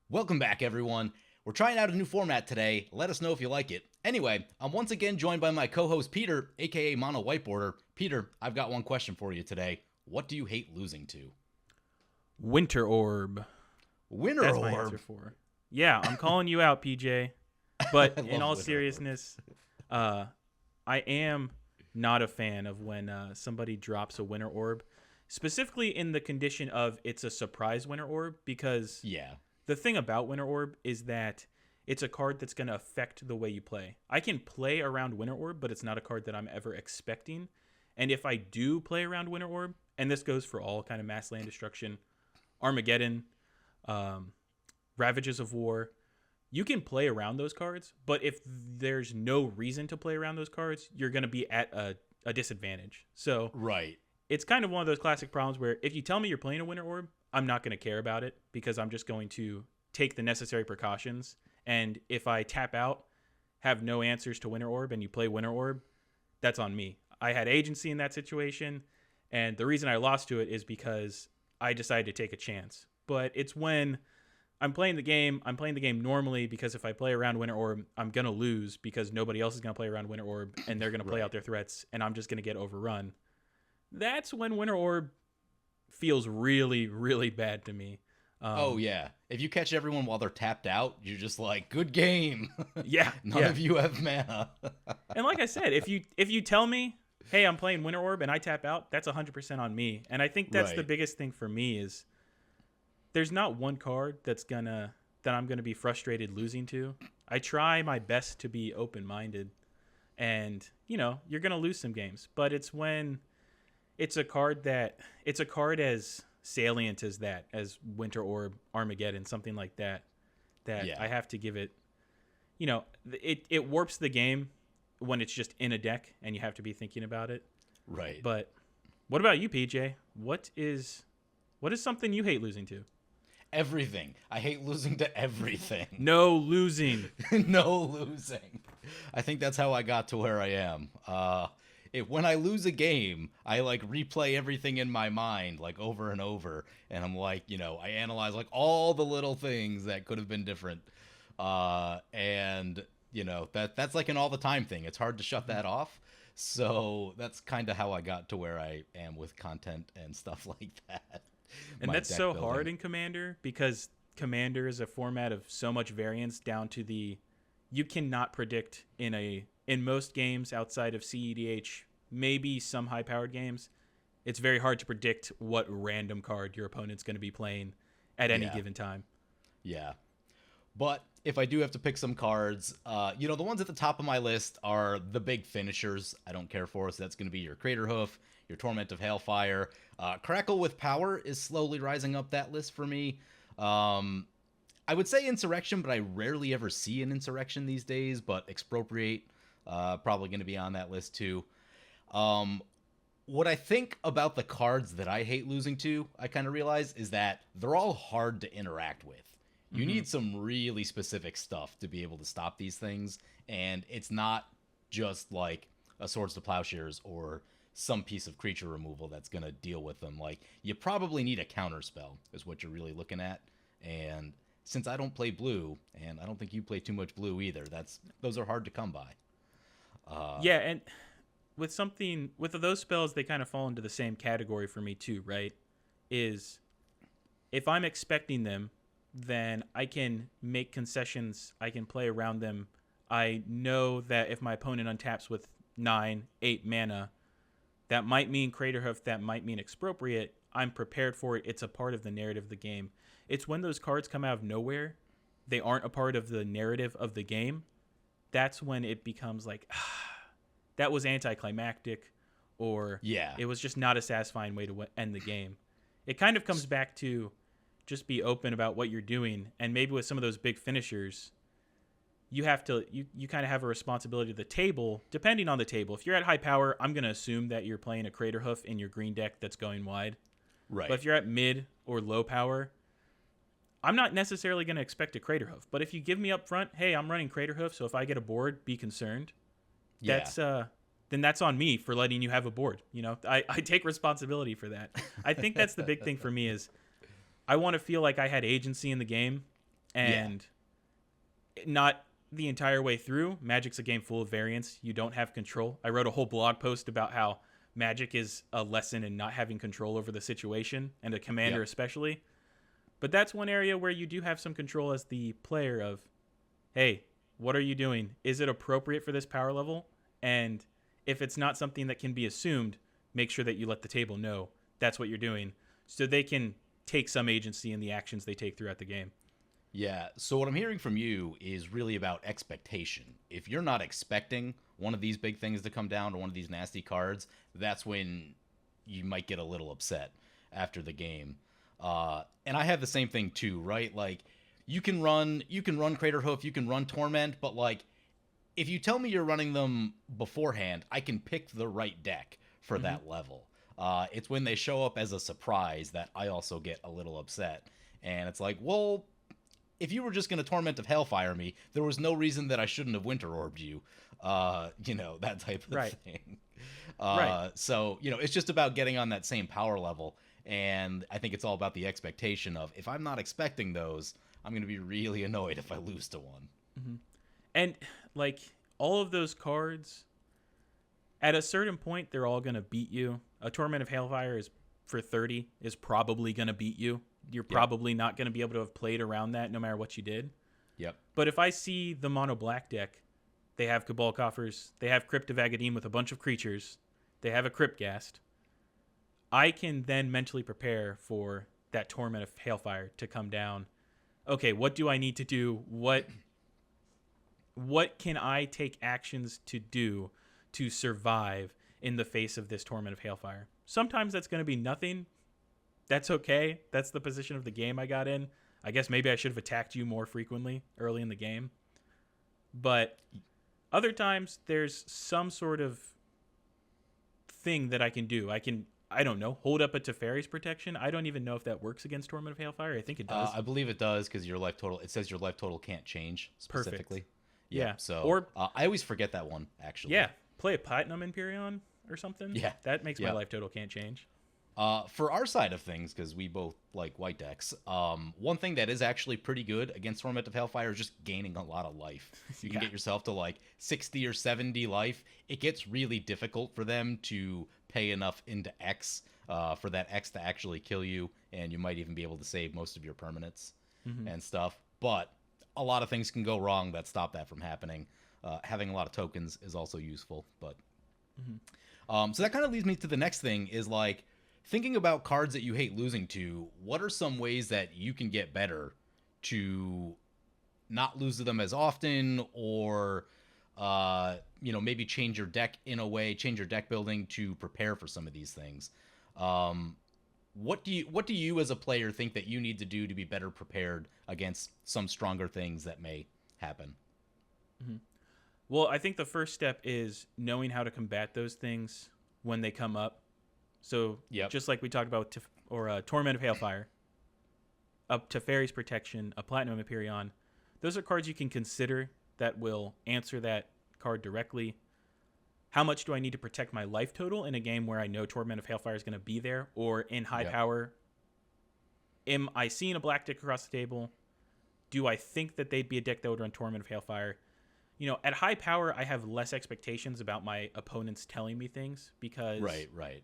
Welcome back, everyone. We're trying out a new format today. Let us know if you like it. Anyway, I'm once again joined by my co-host Peter, aka Mono Whiteboarder. Peter, I've got one question for you today. What do you hate losing to? Winter Orb. Winter That's my Orb. answer for. Yeah, I'm calling you out, PJ. I But in love all Winter Orb. seriousness, I am not a fan of when somebody drops a Winter Orb, specifically in the condition of it's a surprise Winter Orb, because Yeah. the thing about Winter Orb is that it's a card that's going to affect the way you play. I can play around Winter Orb, but it's not a card that I'm ever expecting. And if I do play around Winter Orb, and this goes for all kind of mass land destruction, Armageddon, um, Ravages of War, you can play around those cards, but if there's no reason to play around those cards, you're going to be at a disadvantage. So Right. it's kind of one of those classic problems where if you tell me you're playing a Winter Orb, I'm not going to care about it because I'm just going to take the necessary precautions. And if I tap out, have no answers to Winter Orb, and you play Winter Orb, that's on me. I had agency in that situation, and the reason I lost to it is because I decided to take a chance. But it's when I'm playing the game normally because if I play around Winter Orb, I'm going to lose because nobody else is going to play around Winter Orb, and they're going to play Right. out their threats, and I'm just going to get overrun. That's when Winter Orb feels really, really bad to me. Oh yeah. If you catch everyone while they're tapped out, you're just like, good game. Yeah, None yeah. of you have mana. And like I said, if you tell me, hey, I'm playing Winter Orb and I tap out, that's 100% on me. And I think that's the Right. biggest thing for me is there's not one card that I'm gonna be frustrated losing to. I try my best to be open minded, and you're gonna lose some games, but it's when it's a card as salient as that, as Winter Orb, Armageddon, something like that, that Yeah. I have to give it. It warps the game when it's just in a deck and you have to be thinking about it. Right. But what about you, PJ? What is something you hate losing to? Everything. I hate losing to everything. No losing. No losing. I think that's how I got to where I am. If when I lose a game, I like replay everything in my mind like over and over, and I'm like, I analyze like all the little things that could have been different. And that's like an all the time thing. It's hard to shut that off. So that's kind of how I got to where I am with content and stuff like that. And My that's deck so hard building. in Commander because Commander is a format of so much variance down to the you cannot predict in most games outside of CEDH, maybe some high powered games. It's very hard to predict what random card your opponent's going to be playing at any Yeah. given time. Yeah. But if I do have to pick some cards, the ones at the top of my list are the big finishers I don't care for. So that's going to be your Crater Hoof, your Torment of Hailfire. Crackle with Power is slowly rising up that list for me. I would say Insurrection, but I rarely ever see an Insurrection these days. But Expropriate, probably going to be on that list too. Um, what I think about the cards that I hate losing to, I kind of realize, is that they're all hard to interact with. You Mm-hmm. need some really specific stuff to be able to stop these things, and it's not just like a Swords to Plowshares or some piece of creature removal that's going to deal with them. Like, you probably need a counter spell, is what you're really looking at. And since I don't play blue, and I don't think you play too much blue either, those are hard to come by. Yeah, and with those spells, they kind of fall into the same category for me too, right? Is if I'm expecting them, then I can make concessions. I can play around them. I know that if my opponent untaps with 9, 8 mana, that might mean Craterhoof, that might mean Expropriate. I'm prepared for it. It's a part of the narrative of the game. It's when those cards come out of nowhere, they aren't a part of the narrative of the game. That's when it becomes like, that was anticlimactic, or Yeah. it was just not a satisfying way to end the game. It kind of comes back to just be open about what you're doing, and maybe with some of those big finishers, you kind of have a responsibility to the table, depending on the table. If you're at high power, I'm going to assume that you're playing a Crater Hoof in your green deck that's going wide. Right. But if you're at mid or low power, I'm not necessarily going to expect a Crater Hoof. But if you give me up front, hey, I'm running Crater Hoof, so if I get a board, be concerned. Yeah. That's then that's on me for letting you have a board. I take responsibility for that. I think that's the big thing for me is I want to feel like I had agency in the game. And not the entire way through. Magic's a game full of variance. You don't have control. I wrote a whole blog post about how Magic is a lesson in not having control over the situation, and a commander especially. But that's one area where you do have some control as the player of, hey, what are you doing? Is it appropriate for this power level? And if it's not something that can be assumed, make sure that you let the table know that's what you're doing, so they can take some agency in the actions they take throughout the game. Yeah, so what I'm hearing from you is really about expectation. If you're not expecting one of these big things to come down, or one of these nasty cards, that's when you might get a little upset after the game. And I have the same thing too, right? Like, you can run Crater Hoof, you can run Torment, but like, if you tell me you're running them beforehand, I can pick the right deck for that level. It's when they show up as a surprise that I also get a little upset. And it's like, well, if you were just going to Torment of Hailfire me, there was no reason that I shouldn't have Winter Orbed you. That type of thing. So, it's just about getting on that same power level. And I think it's all about the expectation of, if I'm not expecting those, I'm going to be really annoyed if I lose to one. Mm-hmm. And, like, all of those cards, at a certain point, they're all going to beat you. A Torment of Hailfire is for 30 is probably going to beat you. You're probably not going to be able to have played around that no matter what you did. Yep. But if I see the mono black deck, they have Cabal Coffers, they have Crypt of Agadim with a bunch of creatures, they have a Cryptghast, I can then mentally prepare for that Torment of Hailfire to come down. Okay, what do I need to do? What can I take actions to do to survive in the face of this Torment of Hailfire? Sometimes that's going to be nothing. That's okay. That's the position of the game I got in. I guess maybe I should have attacked you more frequently early in the game. But other times, there's some sort of thing that I can do. I don't know, hold up a Teferi's protection. I don't even know if that works against Torment of Hailfire. I think it does. I believe it does, because your life total, it says your life total can't change specifically. Perfect. Yeah. So I always forget that one, actually. Yeah. Play a Platinum Imperion or something. Yeah. That makes my life total can't change. For our side of things, because we both like white decks, one thing that is actually pretty good against Torment of Hailfire is just gaining a lot of life. You can get yourself to like 60 or 70 life. It gets really difficult for them to pay enough into X for that X to actually kill you, and you might even be able to save most of your permanents and stuff. But a lot of things can go wrong that stop that from happening. Having a lot of tokens is also useful. But so that kind of leads me to the next thing, is like, thinking about cards that you hate losing to, what are some ways that you can get better to not lose to them as often, or maybe change your deck in a way, change your deck building to prepare for some of these things? What do you as a player think that you need to do to be better prepared against some stronger things that may happen? Well, I think the first step is knowing how to combat those things when they come up. So just like we talked about, Torment of Hailfire, up to Teferi's Protection, a Platinum Imperion, those are cards you can consider that will answer that card directly. How much do I need to protect my life total in a game where I know Torment of Hailfire is going to be there? Or in high power, am I seeing a black deck across the table? Do I think that they'd be a deck that would run Torment of Hailfire? At high power, I have less expectations about my opponents telling me things, because Right.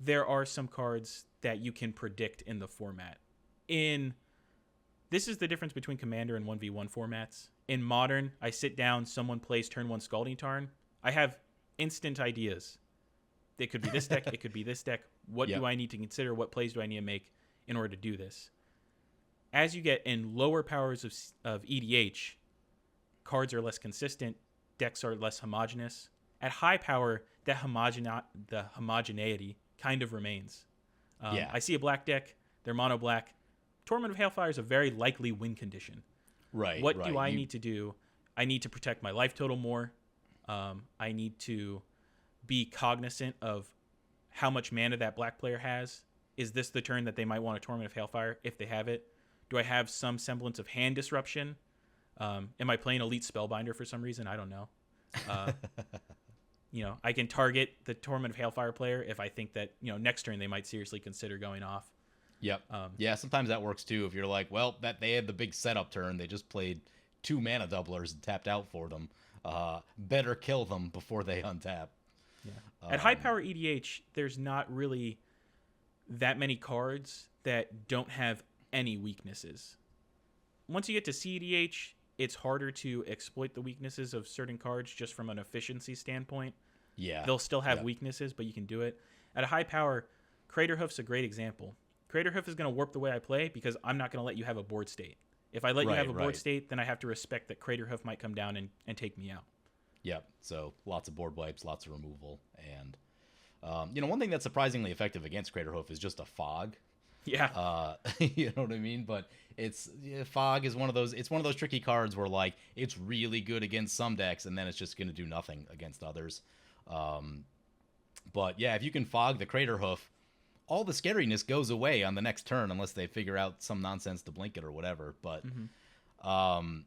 there are some cards that you can predict in the format. This is the difference between Commander and 1v1 formats. In Modern, I sit down, someone plays turn 1 Scalding Tarn. I have instant ideas. It could be this deck, it could be this deck. What do I need to consider? What plays do I need to make in order to do this? As you get in lower powers of EDH, cards are less consistent, decks are less homogenous. At high power, the homogeneity kind of remains. I see a black deck, they're mono black. Torment of Hailfire is a very likely win condition. Right. What do I need to do? I need to protect my life total more. I need to be cognizant of how much mana that black player has. Is this the turn that they might want a Torment of Hailfire if they have it? Do I have some semblance of hand disruption? Am I playing Elite Spellbinder for some reason? I don't know. I can target the Torment of Hailfire player if I think that, next turn they might seriously consider going off. Yep. Yeah, sometimes that works too. If you're like, well, that they had the big setup turn, they just played 2 mana doublers and tapped out for them. Better kill them before they untap. Yeah. At high power EDH, there's not really that many cards that don't have any weaknesses. Once you get to CEDH, it's harder to exploit the weaknesses of certain cards just from an efficiency standpoint. Yeah. They'll still have weaknesses, but you can do it. At a high power, Craterhoof's a great example. Craterhoof is going to warp the way I play because I'm not going to let you have a board state. If I let you have a board state, then I have to respect that Craterhoof might come down and take me out. Yep. So lots of board wipes, lots of removal, and one thing that's surprisingly effective against Craterhoof is just a fog. Yeah. You know what I mean? But fog is one of those. It's one of those tricky cards where like it's really good against some decks, and then it's just going to do nothing against others. But yeah, if you can fog the Craterhoof, all the scariness goes away on the next turn unless they figure out some nonsense to blink it or whatever. But some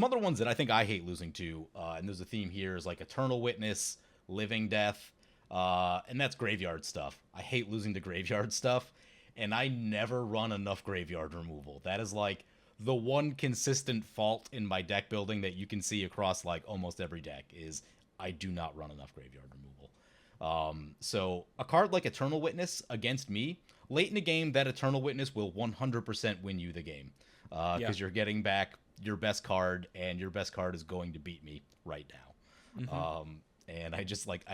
other ones that I think I hate losing to, and there's a theme here, is like Eternal Witness, Living Death, and that's graveyard stuff. I hate losing to graveyard stuff, and I never run enough graveyard removal. That is like the one consistent fault in my deck building that you can see across like almost every deck is I do not run enough graveyard removal. So a card like Eternal Witness against me, late in the game, that Eternal Witness will 100% win you the game. Because you're getting back your best card, and your best card is going to beat me right now. And I just like,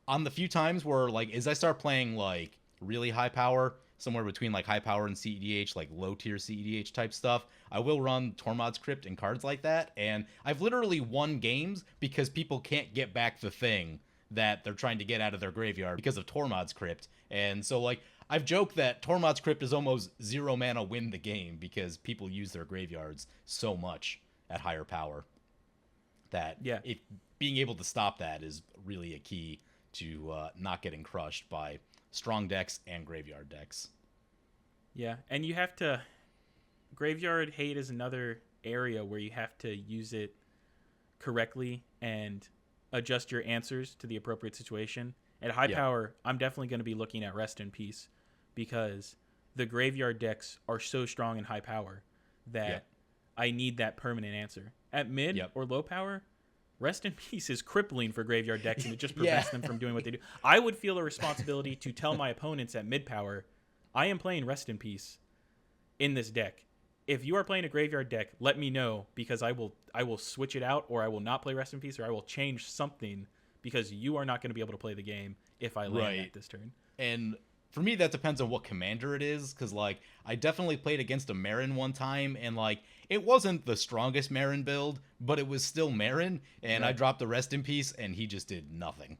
on the few times where like, as I start playing like really high power, somewhere between like high power and CEDH, like low tier CEDH type stuff, I will run Tormod's Crypt and cards like that. And I've literally won games because people can't get back the thing that they're trying to get out of their graveyard because of Tormod's Crypt. And so like, I've joked that Tormod's Crypt is almost 0 mana win the game because people use their graveyards so much at higher power that being able to stop that is really a key to not getting crushed by strong decks and graveyard decks. Yeah, and you have to... Graveyard hate is another area where you have to use it correctly and adjust your answers to the appropriate situation. At high power, I'm definitely going to be looking at Rest in Peace because the graveyard decks are so strong in high power that I need that permanent answer. At mid or low power, Rest in Peace is crippling for graveyard decks, and it just prevents them from doing what they do. I would feel a responsibility to tell my opponents at mid power, I am playing Rest in Peace in this deck. If you are playing a graveyard deck, let me know because I will switch it out, or I will not play Rest in Peace, or I will change something because you are not going to be able to play the game if I land at this turn. And for me, that depends on what commander it is, because like I definitely played against a Marin one time, and like it wasn't the strongest Marin build, but it was still Marin, and I dropped the Rest in Peace, and he just did nothing.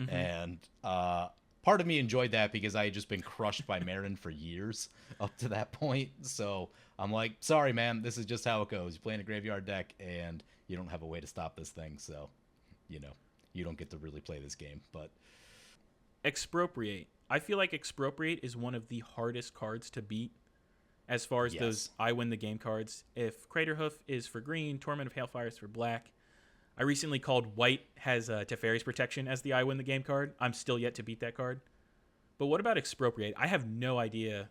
And part of me enjoyed that because I had just been crushed by Marin for years up to that point. So I'm like, sorry, man, this is just how it goes. You're playing a graveyard deck, and you don't have a way to stop this thing, so you don't get to really play this game. But Expropriate. I feel like Expropriate is one of the hardest cards to beat as far as those I win the game cards. If Craterhoof is for green, Torment of Hailfire is for black. I recently called white has Teferi's Protection as the I win the game card. I'm still yet to beat that card. But what about Expropriate? I have no idea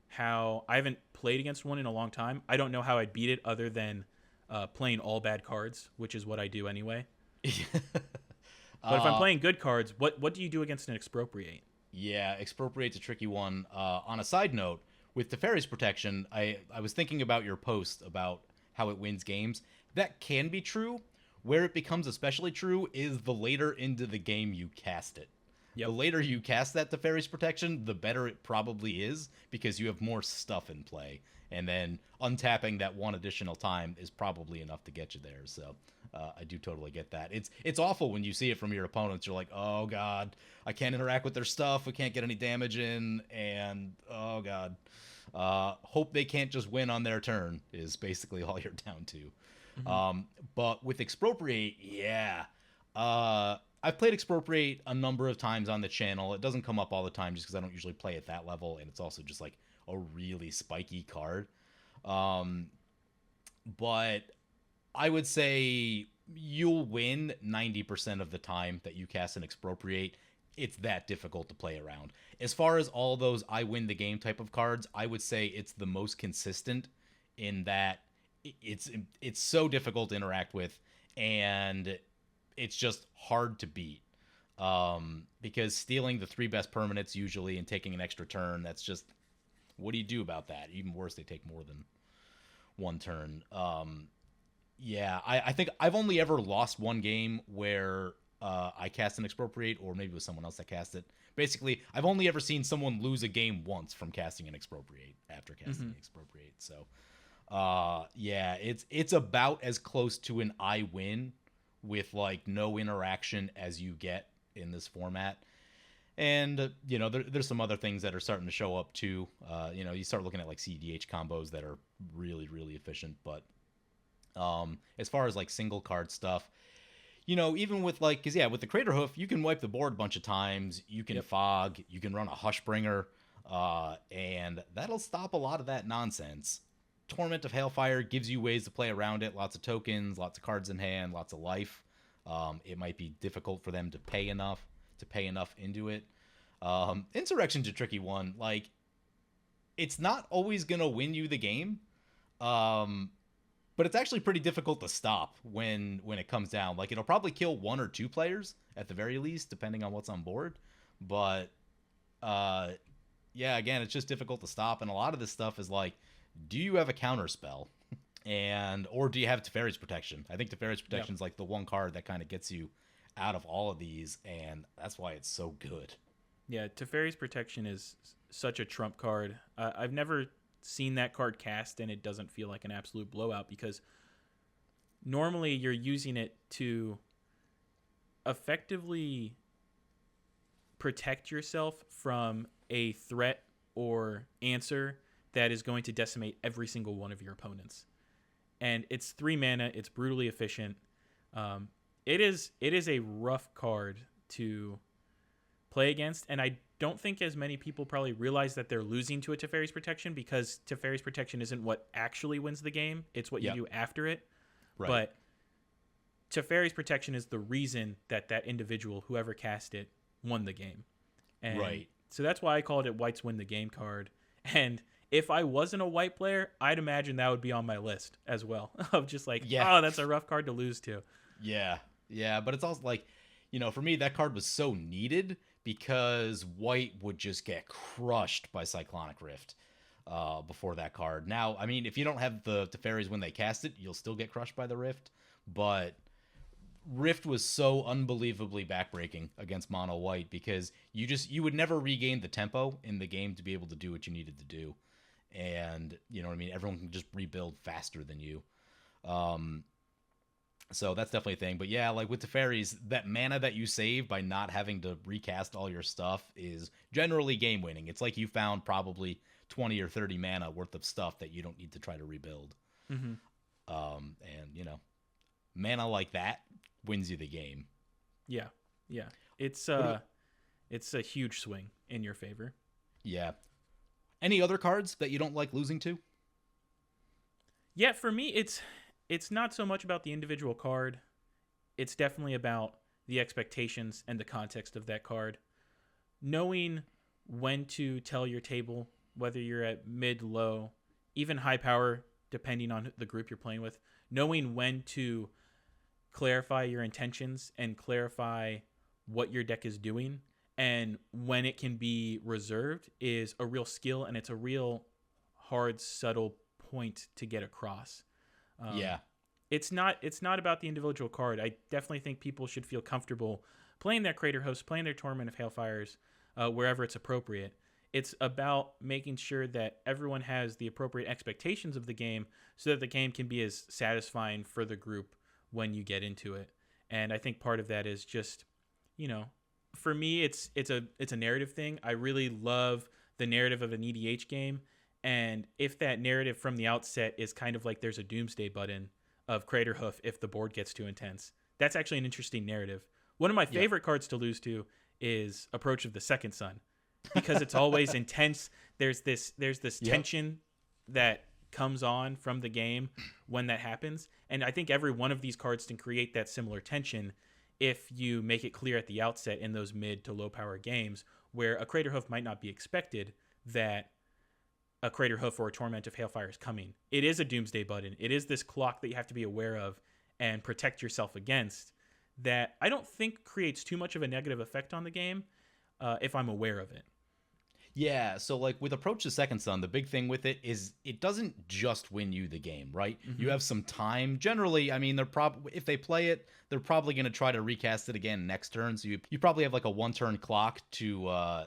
how... I haven't played against one in a long time. I don't know how I'd beat it other than playing all bad cards, which is what I do anyway. But if I'm playing good cards, what do you do against an Expropriate? Yeah, Expropriate's a tricky one. On a side note, with Teferi's Protection, I was thinking about your post about how it wins games. That can be true. Where it becomes especially true is the later into the game you cast it. The later you cast that Teferi's Protection, the better it probably is because you have more stuff in play. And then untapping that one additional time is probably enough to get you there. So I do totally get that. It's awful when you see it from your opponents. You're like, oh, God, I can't interact with their stuff. We can't get any damage in. And, oh, God, hope they can't just win on their turn is basically all you're down to. But with Expropriate, I've played Expropriate a number of times on the channel. It doesn't come up all the time just because I don't usually play at that level, and it's also just like a really spiky card. But I would say you'll win 90% of the time that you cast an Expropriate. it's that difficult to play around. As far as all those I win the game type of cards, I would say it's the most consistent in that it's so difficult to interact with, and it's just hard to beat. Because stealing the 3 best permanents usually and taking an extra turn, that's just, what do you do about that? Even worse, they take more than 1 turn. Yeah, I think I've only ever lost 1 game where I cast an Expropriate, or maybe it was someone else that cast it. Basically, I've only ever seen someone lose a game once from casting an Expropriate after casting an Expropriate. So, yeah, it's about as close to an I win with like no interaction as you get in this format. And there's some other things that are starting to show up too. You start looking at like CDH combos that are really, really efficient. But as far as like single card stuff, even with like, because with the Crater Hoof, you can wipe the board a bunch of times. You can fog, you can run a Hushbringer, and that'll stop a lot of that nonsense. Torment of Hailfire gives you ways to play around it. Lots of tokens, lots of cards in hand, lots of life. It might be difficult for them to pay enough into it. Insurrection's a tricky one. Like, it's not always gonna win you the game, but it's actually pretty difficult to stop when it comes down. Like, it'll probably kill 1 or 2 players at the very least, depending on what's on board. But again, it's just difficult to stop. And a lot of this stuff is like, do you have a counter spell? Or do you have Teferi's Protection? I think Teferi's Protection is like the one card that kind of gets you out of all of these, and that's why it's so good. Yeah, Teferi's Protection is such a trump card. I've never seen that card cast, and it doesn't feel like an absolute blowout, because normally you're using it to effectively protect yourself from a threat or answer that is going to decimate every single one of your opponents. And it's 3 mana. It's brutally efficient. It is a rough card to play against, and I don't think as many people probably realize that they're losing to a Teferi's Protection, because Teferi's Protection isn't what actually wins the game. It's what you do after it. Right. But Teferi's Protection is the reason that individual, whoever cast it, won the game. And right. So that's why I called it White's Win the Game card. And if I wasn't a white player, I'd imagine that would be on my list as well. Of just like, oh, that's a rough card to lose to. Yeah. Yeah, but it's also like, for me, that card was so needed because white would just get crushed by Cyclonic Rift before that card. Now, I mean, if you don't have the Teferis when they cast it, you'll still get crushed by the Rift. But Rift was so unbelievably backbreaking against mono white because you would never regain the tempo in the game to be able to do what you needed to do. And, you know what I mean? Everyone can just rebuild faster than you. So that's definitely a thing. But yeah, like with Teferis, that mana that you save by not having to recast all your stuff is generally game winning. It's like you found probably 20 or 30 mana worth of stuff that you don't need to try to rebuild. Mm-hmm. And, mana like that wins you the game. Yeah. Yeah. It's a huge swing in your favor. Yeah. Any other cards that you don't like losing to? Yeah, for me, it's not so much about the individual card. It's definitely about the expectations and the context of that card. Knowing when to tell your table, whether you're at mid, low, even high power, depending on the group you're playing with. Knowing when to clarify your intentions and clarify what your deck is doing, and when it can be reserved is a real skill, and it's a real hard, subtle point to get across. Yeah. It's not about the individual card. I definitely think people should feel comfortable playing their Crater Hosts, playing their Torment of Hailfires, wherever it's appropriate. It's about making sure that everyone has the appropriate expectations of the game so that the game can be as satisfying for the group when you get into it. And I think part of that is just, for me, it's a narrative thing. I really love the narrative of an EDH game. And if that narrative from the outset is kind of like there's a doomsday button of Crater Hoof if the board gets too intense, that's actually an interesting narrative. One of my favorite cards to lose to is Approach of the Second Sun, because it's always intense. There's this tension that comes on from the game when that happens. And I think every one of these cards can create that similar tension if you make it clear at the outset in those mid to low power games where a Crater Hoof might not be expected that a Crater Hoof or a Torment of Hailfire is coming. It is a Doomsday button. It is this clock that you have to be aware of and protect yourself against that I don't think creates too much of a negative effect on the game if I'm aware of it. Yeah, so like with Approach the Second Sun, the big thing with it is it doesn't just win you the game, right? Mm-hmm. You have some time. Generally, I mean, they're probably if they play it, they're probably going to try to recast it again next turn. So you probably have like a 1-turn clock to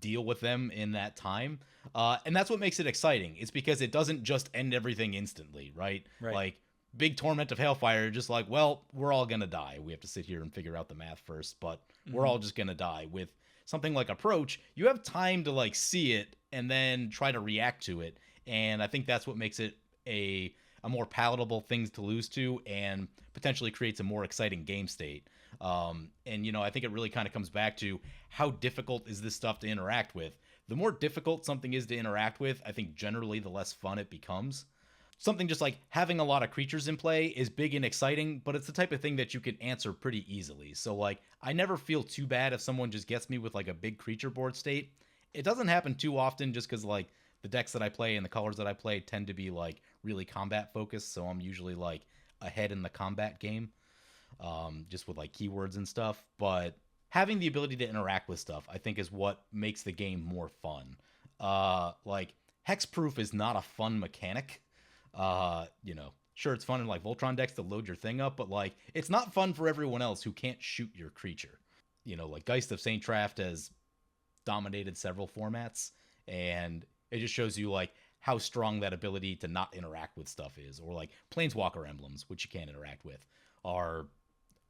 deal with them in that time. And that's what makes it exciting. It's because it doesn't just end everything instantly, right? Like big Torment of Hailfire, just like, well, we're all going to die. We have to sit here and figure out the math first, but we're all just going to die. With something like Approach, you have time to like see it and then try to react to it. And I think that's what makes it a more palatable thing to lose to and potentially creates a more exciting game state. And I think it really kind of comes back to how difficult is this stuff to interact with. The more difficult something is to interact with, I think generally the less fun it becomes. Something just like having a lot of creatures in play is big and exciting, but it's the type of thing that you can answer pretty easily. So like, I never feel too bad if someone just gets me with like a big creature board state. It doesn't happen too often just because like the decks that I play and the colors that I play tend to be like really combat focused. So I'm usually like ahead in the combat game, just with like keywords and stuff. But having the ability to interact with stuff, I think is what makes the game more fun. Like hexproof is not a fun mechanic. Sure, it's fun in like Voltron decks to load your thing up, but like it's not fun for everyone else who can't shoot your creature. Like Geist of Saint Traft has dominated several formats, and it just shows you like how strong that ability to not interact with stuff is. Or like Planeswalker emblems, which you can't interact with, are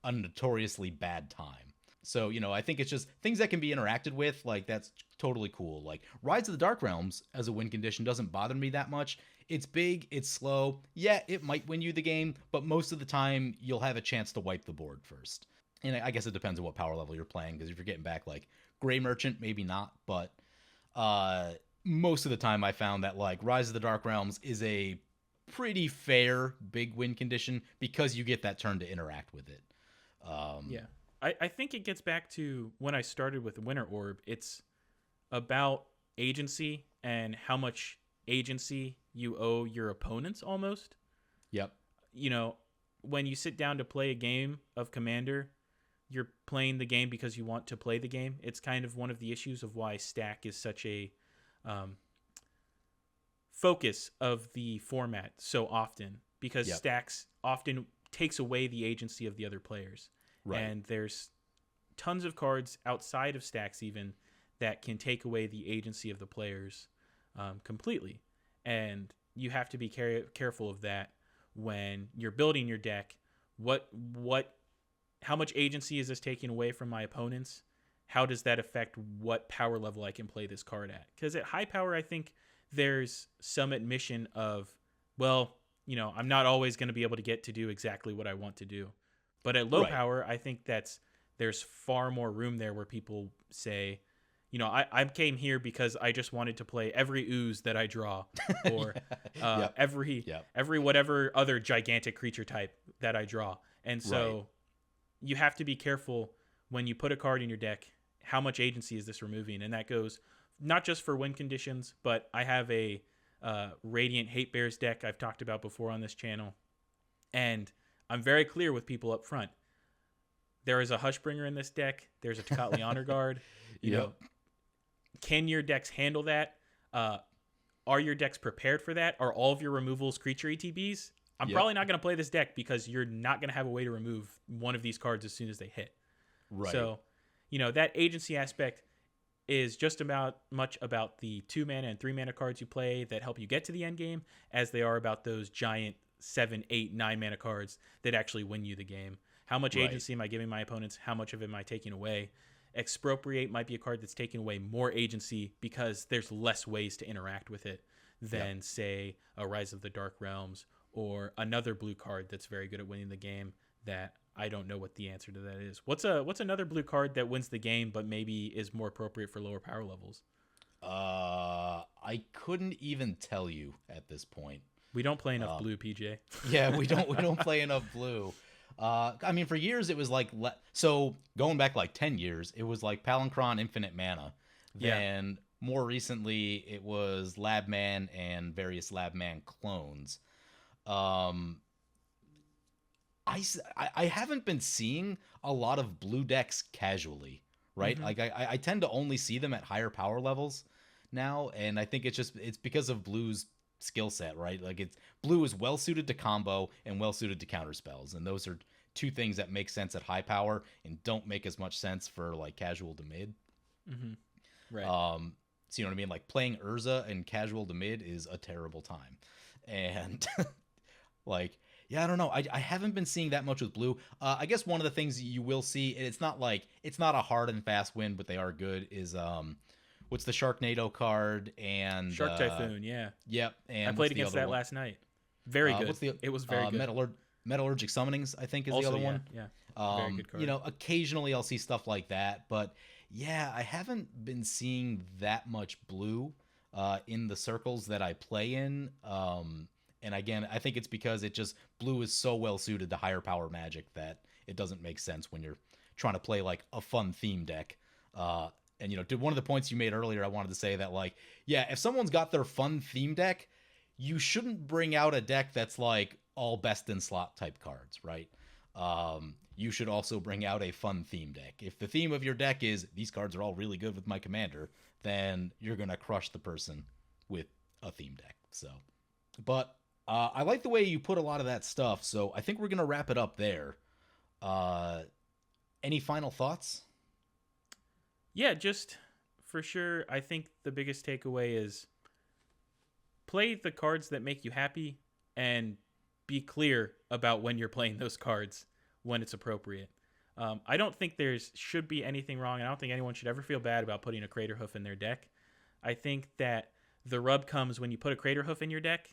a notoriously bad time. So, I think it's just things that can be interacted with, like that's totally cool. Like Rise of the Dark Realms as a win condition doesn't bother me that much. It's big, it's slow. Yeah, it might win you the game, but most of the time you'll have a chance to wipe the board first. And I guess it depends on what power level you're playing, because if you're getting back like Gray Merchant, maybe not. But most of the time I found that like Rise of the Dark Realms is a pretty fair big win condition because you get that turn to interact with it. Yeah. I think it gets back to when I started with Winter Orb. It's about agency and how much agency you owe your opponents almost. Yep. When you sit down to play a game of Commander, you're playing the game because you want to play the game. It's kind of one of the issues of why Stack is such a focus of the format so often, because Stacks often takes away the agency of the other players. Right. And there's tons of cards outside of Stacks even that can take away the agency of the players completely. And you have to be careful of that when you're building your deck. How much agency is this taking away from my opponents? How does that affect what power level I can play this card at? Because at high power, I think there's some admission of, I'm not always going to be able to get to do exactly what I want to do. But at low power, I think there's far more room there where people say, I came here because I just wanted to play every ooze that I draw, or every whatever other gigantic creature type that I draw. And so you have to be careful when you put a card in your deck, how much agency is this removing? And that goes not just for win conditions, but I have a Radiant Hate Bears deck I've talked about before on this channel. And I'm very clear with people up front. There is a Hushbringer in this deck. There's a Tocatli Honor Guard. Can your decks handle that? Are your decks prepared for that? Are all of your removals creature ETBs? I'm probably not going to play this deck because you're not going to have a way to remove one of these cards as soon as they hit. Right. So, that agency aspect is just much about the 2-mana and 3-mana cards you play that help you get to the end game, as they are about those giant 7, 8, 9-mana cards that actually win you the game. How much agency am I giving my opponents? How much of it am I taking away? Expropriate might be a card that's taking away more agency because there's less ways to interact with it than, say, a Rise of the Dark Realms or another blue card that's very good at winning the game that I don't know what the answer to that is. What's another blue card that wins the game but maybe is more appropriate for lower power levels? I couldn't even tell you at this point. We don't play enough blue, PJ. Yeah, we don't play enough blue. I mean, for years it was like so going back like 10 years, it was like Palinchron Infinite Mana. Then more recently, it was Labman and various Labman clones. I haven't been seeing a lot of blue decks casually, right? Like I tend to only see them at higher power levels now, and I think it's because of blue's skill set, right? Like blue is well suited to combo and well suited to counter spells, and those are two things that make sense at high power and don't make as much sense for like casual to mid. Right. So you know what I mean? Like playing Urza and casual to mid is a terrible time, and like. Yeah, I don't know. I haven't been seeing that much with blue. I guess one of the things you will see, and it's not a hard and fast win, but they are good, is what's the Sharknado card and Shark Typhoon, yeah. Yep. And I played against that last night. Very good. It was very good. Metallurgic Summonings, I think, is also, the other one. Yeah. Very good card. You know, occasionally I'll see stuff like that, but yeah, I haven't been seeing that much blue in the circles that I play in. And again, I think it's because blue is so well suited to higher power Magic that it doesn't make sense when you're trying to play like a fun theme deck. And you know, one of the points you made earlier, I wanted to say that like, yeah, if someone's got their fun theme deck, you shouldn't bring out a deck that's like all best in slot type cards, right? You should also bring out a fun theme deck. If the theme of your deck is these cards are all really good with my commander, then you're gonna crush the person with a theme deck. So, but I like the way you put a lot of that stuff, so I think we're going to wrap it up there. Any final thoughts? Yeah, just for sure, I think the biggest takeaway is play the cards that make you happy and be clear about when you're playing those cards, when it's appropriate. I don't think should be anything wrong. I don't think anyone should ever feel bad about putting a Crater Hoof in their deck. I think that the rub comes when you put a Crater Hoof in your deck,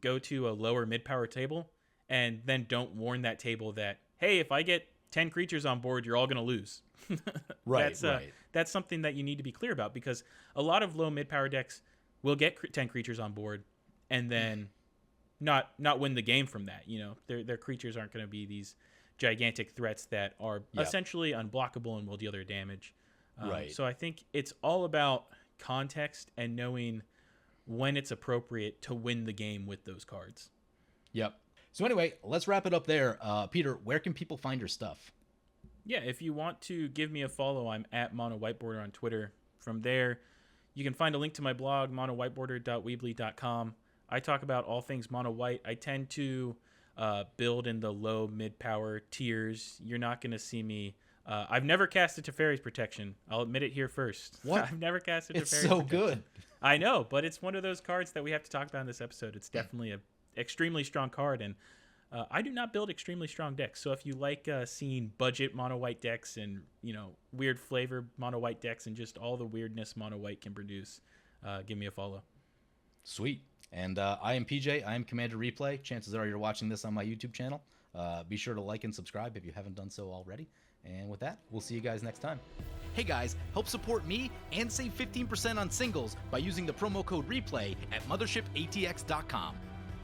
go to a lower mid-power table, and then don't warn that table that, hey, if I get 10 creatures on board, you're all going to lose. Right. That's something that you need to be clear about, because a lot of low mid-power decks will get 10 creatures on board and then not win the game from that. You know, their creatures aren't going to be these gigantic threats that are essentially unblockable and will deal their damage. Right. So I think it's all about context and knowing when it's appropriate to win the game with those cards. Yep. So anyway, let's wrap it up there. Peter, where can people find your stuff? Yeah, if you want to give me a follow, I'm at Mono Whiteboarder on Twitter. From there, you can find a link to my blog, monowhiteboarder.weebly.com. I talk about all things mono white. I tend to build in the low mid-power tiers. You're not going to see me... I've never casted Teferi's Protection. I'll admit it here first. What? I've never casted Teferi's Protection. It's so good. I know, but it's one of those cards that we have to talk about in this episode. It's definitely an extremely strong card, and I do not build extremely strong decks. So if you like seeing budget mono white decks and, you know, weird flavor mono white decks and just all the weirdness mono white can produce, give me a follow. Sweet. And I am PJ. I am Commander Replay. Chances are you're watching this on my YouTube channel. Be sure to like and subscribe if you haven't done so already. And with that, we'll see you guys next time. Hey guys, help support me and save 15% on singles by using the promo code REPLAY at mothershipatx.com.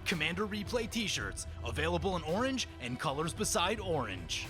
Commander Replay t-shirts, available in orange and colors beside orange.